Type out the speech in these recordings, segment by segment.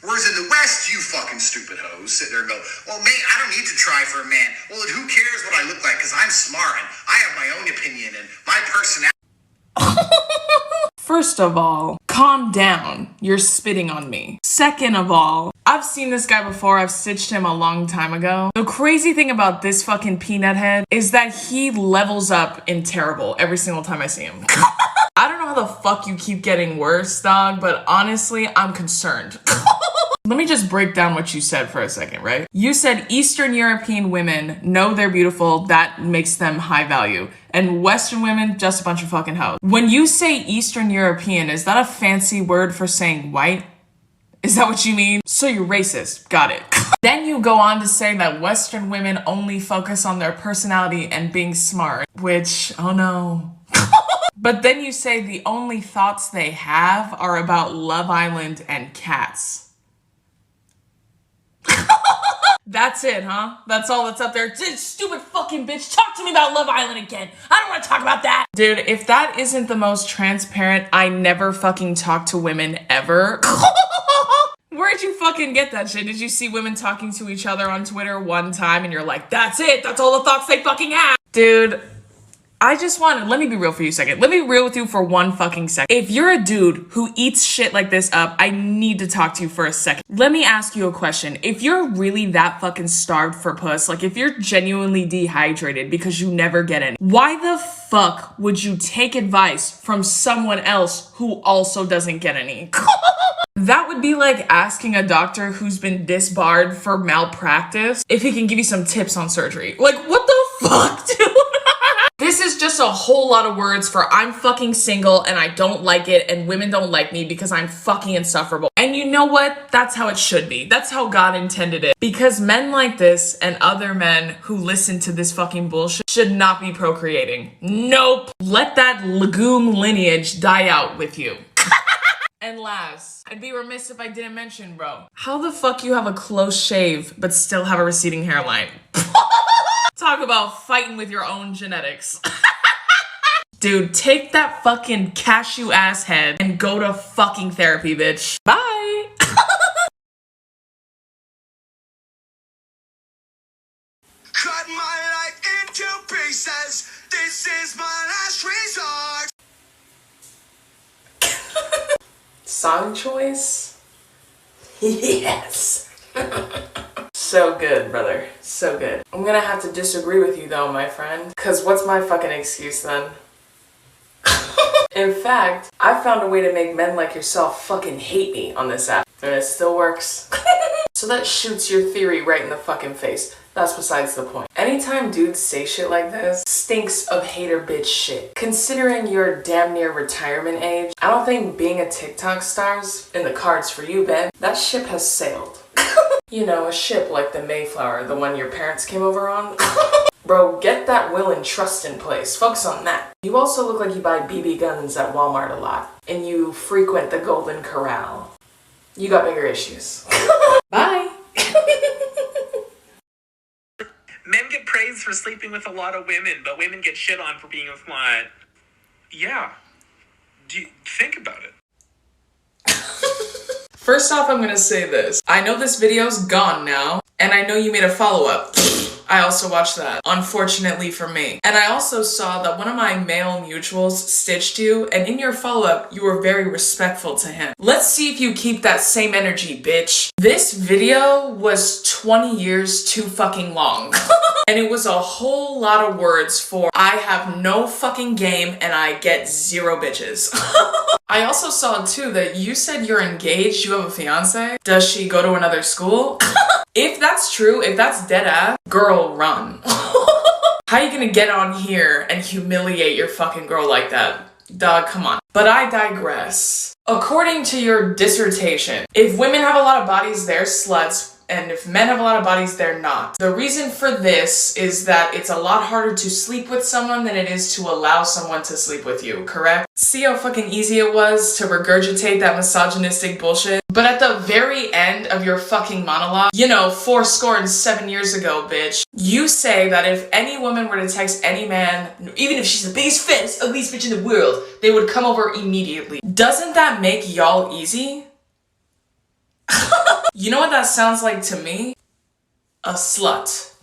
Whereas in the West, you fucking stupid hoes sit there and go, well, mate, I don't need to try for a man. Well, who cares what I look like? Because I'm smart and I have my own opinion and my personality. First of all, calm down. You're spitting on me. Second of all, I've seen this guy before. I've stitched him a long time ago. The crazy thing about this fucking peanut head is that he levels up in terrible every single time I see him. I don't know how the fuck you keep getting worse, dog, but honestly, I'm concerned. Let me just break down what you said for a second, right? You said Eastern European women know they're beautiful, that makes them high value. And Western women, just a bunch of fucking hoes. When you say Eastern European, is that a fancy word for saying white? Is that what you mean? So you're racist. Got it. Then you go on to say that Western women only focus on their personality and being smart, which, oh no. But then you say the only thoughts they have are about Love Island and cats. That's it, huh? That's all that's up there. Stupid fucking bitch, talk to me about Love Island again. I don't want to talk about that. Dude, if that isn't the most transparent, I never fucking talk to women ever. Where'd you fucking get that shit? Did you see women talking to each other on Twitter one time and you're like, that's it, that's all the thoughts they fucking have? Dude, let me be real for you a second. Let me be real with you for one fucking second. If you're a dude who eats shit like this up, I need to talk to you for a second. Let me ask you a question. If you're really that fucking starved for puss, like if you're genuinely dehydrated because you never get any, why the fuck would you take advice from someone else who also doesn't get any? That would be like asking a doctor who's been disbarred for malpractice if he can give you some tips on surgery. Like, what the fuck, dude? This is just a whole lot of words for I'm fucking single and I don't like it and women don't like me because I'm fucking insufferable. And you know what? That's how it should be. That's how God intended it. Because men like this and other men who listen to this fucking bullshit should not be procreating. Nope. Let that legume lineage die out with you. And last, I'd be remiss if I didn't mention, bro. How the fuck you have a close shave but still have a receding hairline? Talk about fighting with your own genetics. Dude, take that fucking cashew ass head and go to fucking therapy, bitch. Bye. Cut my life into pieces. This is my last resort. Song choice? Yes. So good, brother. So good. I'm gonna have to disagree with you though, my friend. Cause what's my fucking excuse then? In fact, I found a way to make men like yourself fucking hate me on this app. And it still works. So that shoots your theory right in the fucking face. That's besides the point. Anytime dudes say shit like this, stinks of hater bitch shit. Considering your damn near retirement age, I don't think being a TikTok star's in the cards for you, Ben. That ship has sailed. You know, a ship like the Mayflower, the one your parents came over on. Bro, get that will and trust in place. Focus on that. You also look like you buy BB guns at Walmart a lot. And you frequent the Golden Corral. You got bigger issues. Bye. Men get praised for sleeping with a lot of women, but women get shit on for being with one. Yeah. Do you think about it? First off, I'm gonna say this. I know this video's gone now, and I know you made a follow-up. I also watched that, unfortunately for me. And I also saw that one of my male mutuals stitched you, and in your follow-up, you were very respectful to him. Let's see if you keep that same energy, bitch. This video was 20 years too fucking long. And it was a whole lot of words for I have no fucking game and I get 0 bitches. I also saw too that you said you're engaged, you have a fiance. Does she go to another school? If that's true, if that's dead ass, girl, run. How are you gonna get on here and humiliate your fucking girl like that? Dog, come on. But I digress. According to your dissertation, if women have a lot of bodies, they're sluts. And if men have a lot of bodies, they're not. The reason for this is that it's a lot harder to sleep with someone than it is to allow someone to sleep with you, correct? See how fucking easy it was to regurgitate that misogynistic bullshit? But at the very end of your fucking monologue, you know, 7 years ago, bitch, you say that if any woman were to text any man, even if she's the biggest, fattest, ugliest bitch in the world, they would come over immediately. Doesn't that make y'all easy? You know what that sounds like to me? A slut.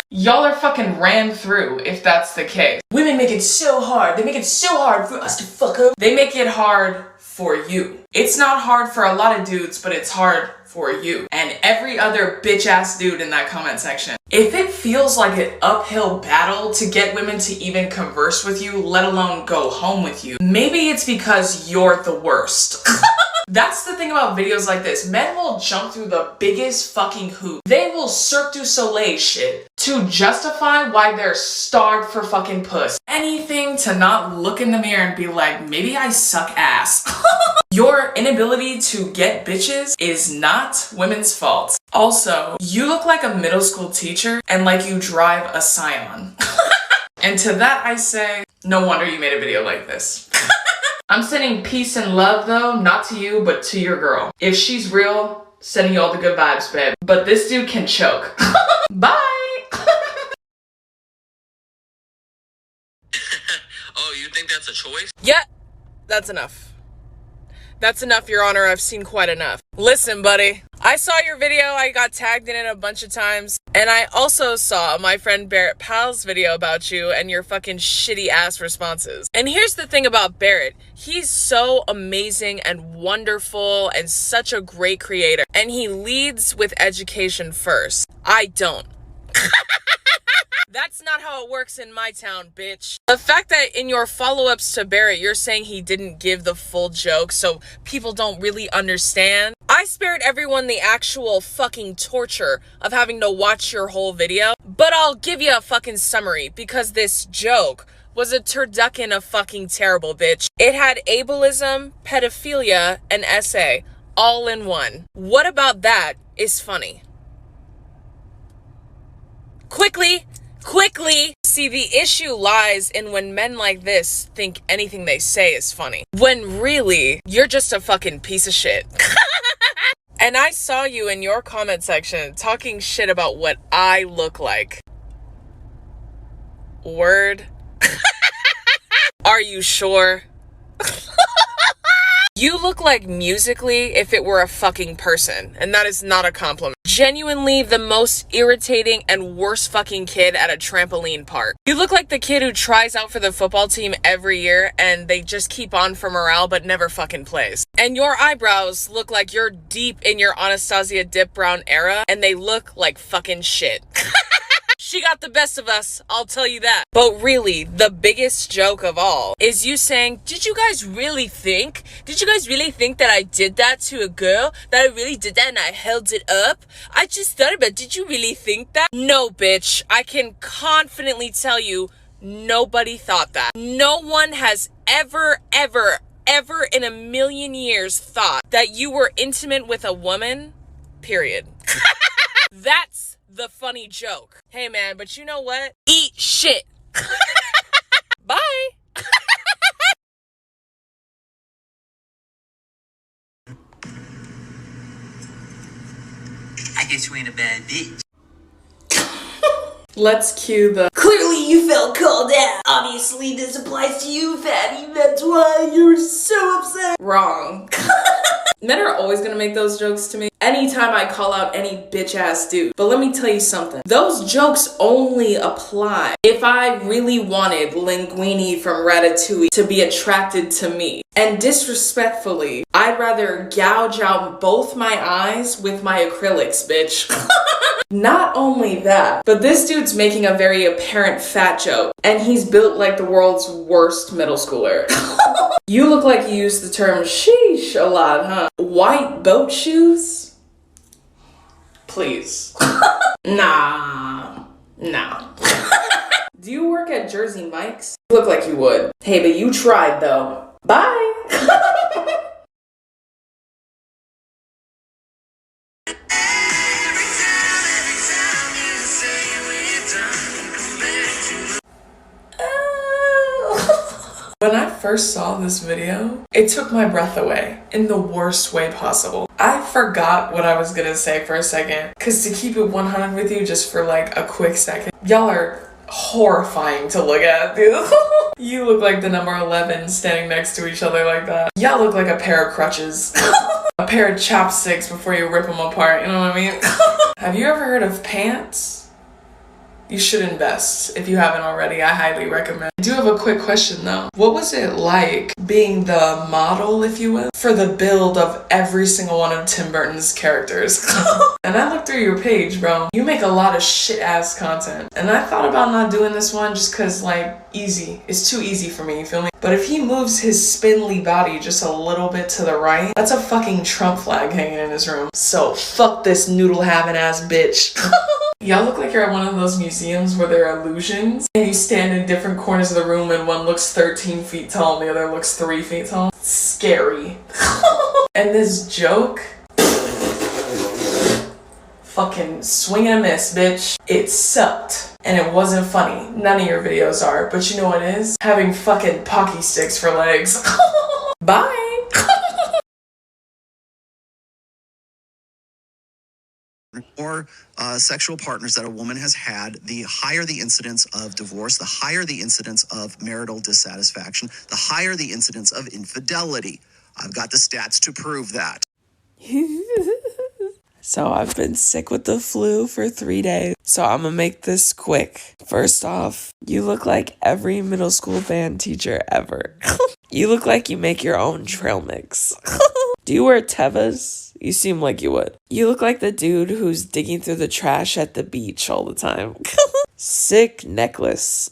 Y'all are fucking ran through if that's the case. Women make it so hard. They make it so hard for us to fuck up. They make it hard for you. It's not hard for a lot of dudes, but it's hard for you. And every other bitch ass dude in that comment section. If it feels like an uphill battle to get women to even converse with you, let alone go home with you, maybe it's because you're the worst. That's the thing about videos like this. Men will jump through the biggest fucking hoop. They will Cirque du Soleil shit to justify why they're starved for fucking puss. Anything to not look in the mirror and be like, maybe I suck ass. Your inability to get bitches is not women's fault. Also, you look like a middle school teacher and like you drive a Scion. And to that I say, no wonder you made a video like this. I'm sending peace and love though, not to you, but to your girl. If she's real, sending you all the good vibes, babe. But this dude can choke. Bye! Oh, you think that's a choice? Yeah, that's enough. That's enough, Your Honor. I've seen quite enough. Listen, buddy. I saw your video. I got tagged in it a bunch of times. And I also saw my friend Barrett Pal's video about you and your fucking shitty ass responses. And here's the thing about Barrett. He's so amazing and wonderful and such a great creator. And he leads with education first. I don't. That's not how it works in my town, bitch. The fact that in your follow-ups to Barrett, you're saying he didn't give the full joke, so people don't really understand. I spared everyone the actual fucking torture of having to watch your whole video, but I'll give you a fucking summary because this joke was a turducken of fucking terrible, bitch. It had ableism, pedophilia, and essay all in one. What about that is funny? Quickly! See, the issue lies in when men like this think anything they say is funny. When really, you're just a fucking piece of shit. And I saw you in your comment section talking shit about what I look like. Word? Are you sure? You look like musically if it were a fucking person, and that is not a compliment. Genuinely the most irritating and worst fucking kid at a trampoline park. You look like the kid who tries out for the football team every year and they just keep on for morale but never fucking plays. And your eyebrows look like you're deep in your Anastasia Dip Brown era and they look like fucking shit. She got the best of us, I'll tell you that. But really, the biggest joke of all is you saying, did you guys really think that I did that to a girl? That I really did that and I held it up? I just thought about, did you really think that? No, bitch. I can confidently tell you, nobody thought that. No one has ever in a million years thought that you were intimate with a woman, period. That's the funny joke. Hey man, but you know what? Eat shit. Bye. I guess you ain't a bad bitch. Let's cue the Clearly you felt called out. Obviously this applies to you, fatty. That's why you're so upset. wrong. Men are always gonna make those jokes to me anytime I call out any bitch ass dude. But let me tell you something. Those jokes only apply if I really wanted Linguini from Ratatouille to be attracted to me. And disrespectfully, I'd rather gouge out both my eyes with my acrylics, bitch. Not only that, but this dude's making a very apparent fat joke, and he's built like the world's worst middle schooler. You look like you use the term sheesh a lot, huh? White boat shoes? Please. Nah. Do you work at Jersey Mike's? You look like you would. Hey, but you tried though. Bye. When I first saw this video, it took my breath away in the worst way possible. I forgot what I was gonna say for a second, cause to keep it 100 with you just for like a quick second, y'all are horrifying to look at, dude. You look like the number 11 standing next to each other like that. Y'all look like a pair of crutches. a pair of chopsticks before you rip them apart, you know what I mean? Have you ever heard of pants? You should invest. If you haven't already, I highly recommend. I do have a quick question though. What was it like being the model, if you will, for the build of every single one of Tim Burton's characters? And I looked through your page, bro. You make a lot of shit ass content. And I thought about not doing this one just cause like easy. It's too easy for me, you feel me? But if he moves his spindly body just a little bit to the right, that's a fucking Trump flag hanging in his room. So fuck this noodle having ass bitch. Y'all look like you're at one of those museums where there are illusions and you stand in different corners of the room and one looks 13 feet tall and the other looks 3 feet tall. Scary. And this joke, fucking swing and a miss, bitch. It sucked and it wasn't funny. None of your videos are, but you know what it is? Having fucking pocky sticks for legs. Bye. Or sexual partners that a woman has had, the higher the incidence of divorce, the higher the incidence of marital dissatisfaction, the higher the incidence of infidelity. I've got the stats to prove that. So I've been sick with the flu for 3 days, so I'm gonna make this quick. First off, you look like every middle school band teacher ever. You look like you make your own trail mix. Do you wear Tevas? You seem like you would. You look like the dude who's digging through the trash at the beach all the time. Sick necklace.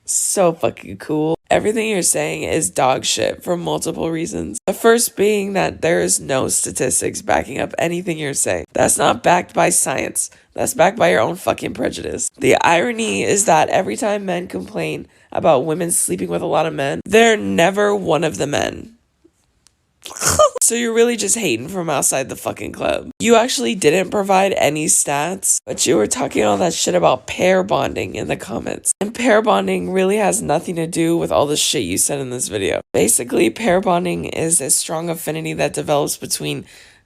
So fucking cool. Everything you're saying is dog shit for multiple reasons. The first being that there is no statistics backing up anything you're saying. That's not backed by science. That's backed by your own fucking prejudice. The irony is that every time men complain about women sleeping with a lot of men, they're never one of the men. So you're really just hating from outside the fucking club. You actually didn't provide any stats, but you were talking all that shit about pair bonding in the comments. And pair bonding really has nothing to do with all the shit you said in this video. Basically, pair bonding is a strong affinity that develops between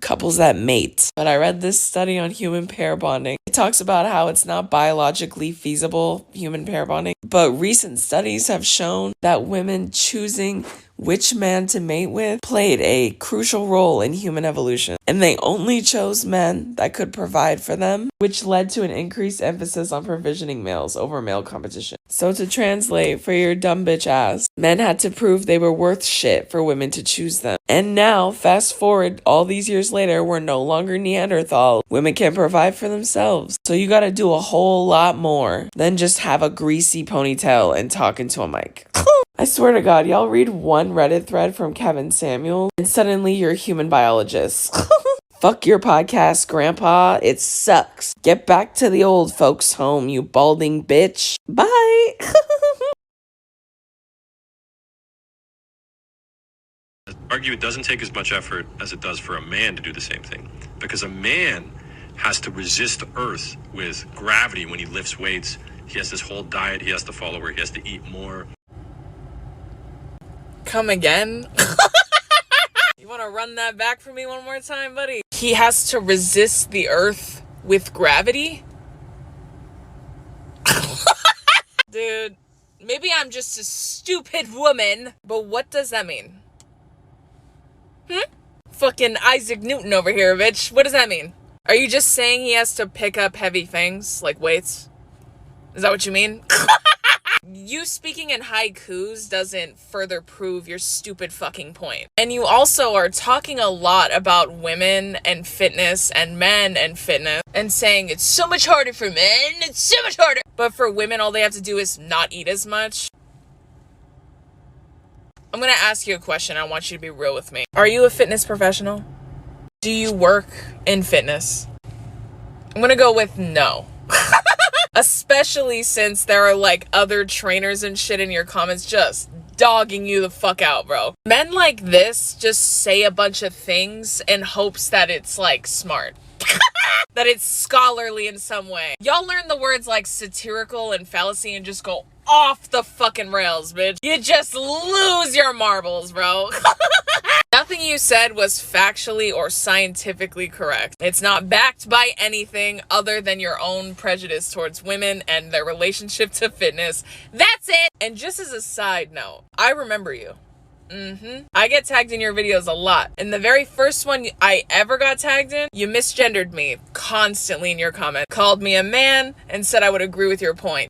couples that mate. But I read this study on human pair bonding. It talks about how it's not biologically feasible, human pair bonding, but recent studies have shown that women choosing which man to mate with played a crucial role in human evolution. And they only chose men that could provide for them, which led to an increased emphasis on provisioning males over male competition. So to translate for your dumb bitch ass, men had to prove they were worth shit for women to choose them. And now, fast forward all these years later, we're no longer Neanderthal. Women can provide for themselves. So you gotta do a whole lot more than just have a greasy ponytail and talk into a mic. I swear to God, y'all read one Reddit thread from Kevin Samuel and suddenly you're a human biologist. Fuck your podcast, Grandpa. It sucks. Get back to the old folks' home, you balding bitch. Bye. Argue it doesn't take as much effort as it does for a man to do the same thing, because a man has to resist Earth with gravity when he lifts weights. He has this whole diet he has to follow where he has to eat more. Come again? You want to run that back for me one more time, buddy? He has to resist the Earth with gravity? Dude, maybe I'm just a stupid woman, but what does that mean? Fucking Isaac Newton over here, bitch. What does that mean? Are you just saying he has to pick up heavy things, like weights? Is that what you mean? You speaking in haikus doesn't further prove your stupid fucking point. And you also are talking a lot about women and fitness and men and fitness and saying it's so much harder for men, it's so much harder. But for women, all they have to do is not eat as much. I'm gonna ask you a question. I want you to be real with me. Are you a fitness professional? Do you work in fitness? I'm gonna go with no. Especially since there are like other trainers and shit in your comments just dogging you the fuck out, bro. Men like this just say a bunch of things in hopes that it's like smart. That it's scholarly in some way. Y'all learn the words like satirical and fallacy and just go off the fucking rails, bitch. You just lose your marbles, bro. Nothing you said was factually or scientifically correct. It's not backed by anything other than your own prejudice towards women and their relationship to fitness. That's it! And just as a side note, I remember you. I get tagged in your videos a lot. And the very first one I ever got tagged in, you misgendered me constantly in your comment. Called me a man and said I would agree with your point.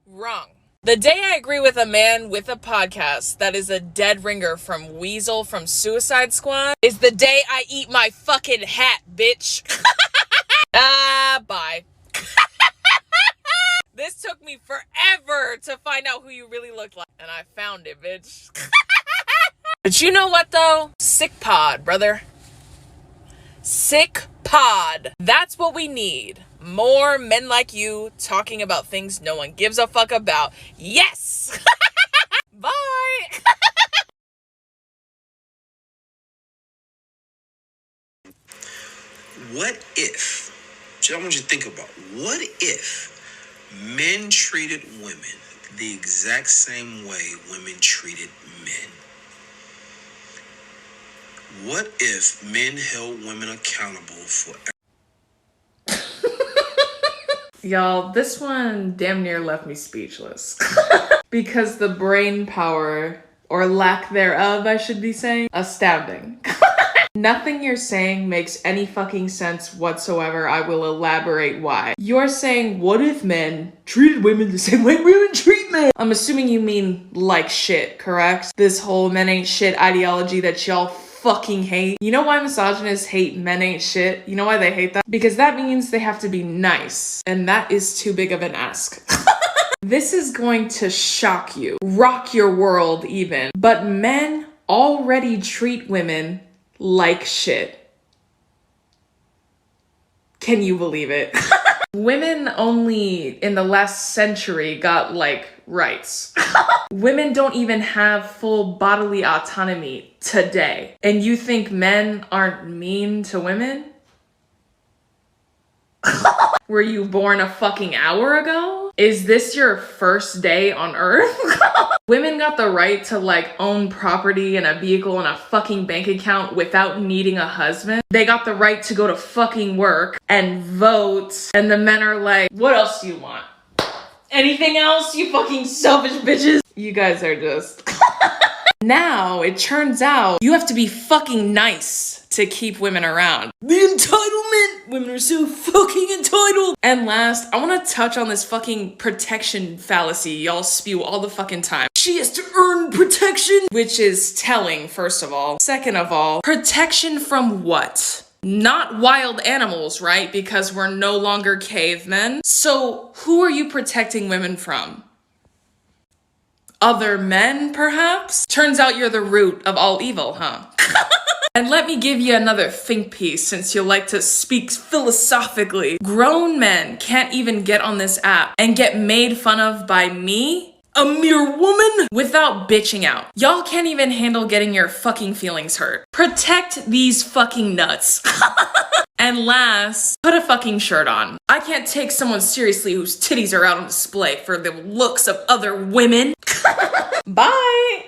Wrong. The day I agree with a man with a podcast that is a dead ringer from Weasel from Suicide Squad is the day I eat my fucking hat, bitch. Bye. This took me forever to find out who you really look like. And I found it, bitch. But you know what, though? Sick pod, brother. Sick pod. That's what we need. More men like you talking about things no one gives a fuck about. Yes! Bye! What if, I want you to think about, what if men treated women the exact same way women treated men? What if men held women accountable for... Y'all, this one damn near left me speechless. Because the brain power, or lack thereof, I should be saying, astounding. Nothing you're saying makes any fucking sense whatsoever. I will elaborate why. You're saying, what if men treated women the same way women treat men? I'm assuming you mean like shit, correct? This whole men ain't shit ideology that y'all fucking hate. You know why misogynists hate men ain't shit? You know why they hate that? Because that means they have to be nice. And that is too big of an ask. This is going to shock you. Rock your world even. But men already treat women like shit. Can you believe it? Women only in the last century got like rights. Women don't even have full bodily autonomy today. And you think men aren't mean to women? Were you born a fucking hour ago? Is this your first day on earth? Women got the right to like own property and a vehicle and a fucking bank account without needing a husband. They got the right to go to fucking work and vote. And the men are like, what else do you want? Anything else, you fucking selfish bitches? You guys are just... Now, it turns out you have to be fucking nice to keep women around. The entitlement! Women are so fucking entitled! And last, I want to touch on this fucking protection fallacy y'all spew all the fucking time. She has to earn protection! Which is telling, first of all. Second of all, protection from what? Not wild animals, right? Because we're no longer cavemen. So, who are you protecting women from? Other men, perhaps? Turns out you're the root of all evil, huh? And let me give you another think piece since you like to speak philosophically. Grown men can't even get on this app and get made fun of by me, a mere woman, without bitching out. Y'all can't even handle getting your fucking feelings hurt. Protect these fucking nuts. And last, put a fucking shirt on. I can't take someone seriously whose titties are out on display for the looks of other women. Bye!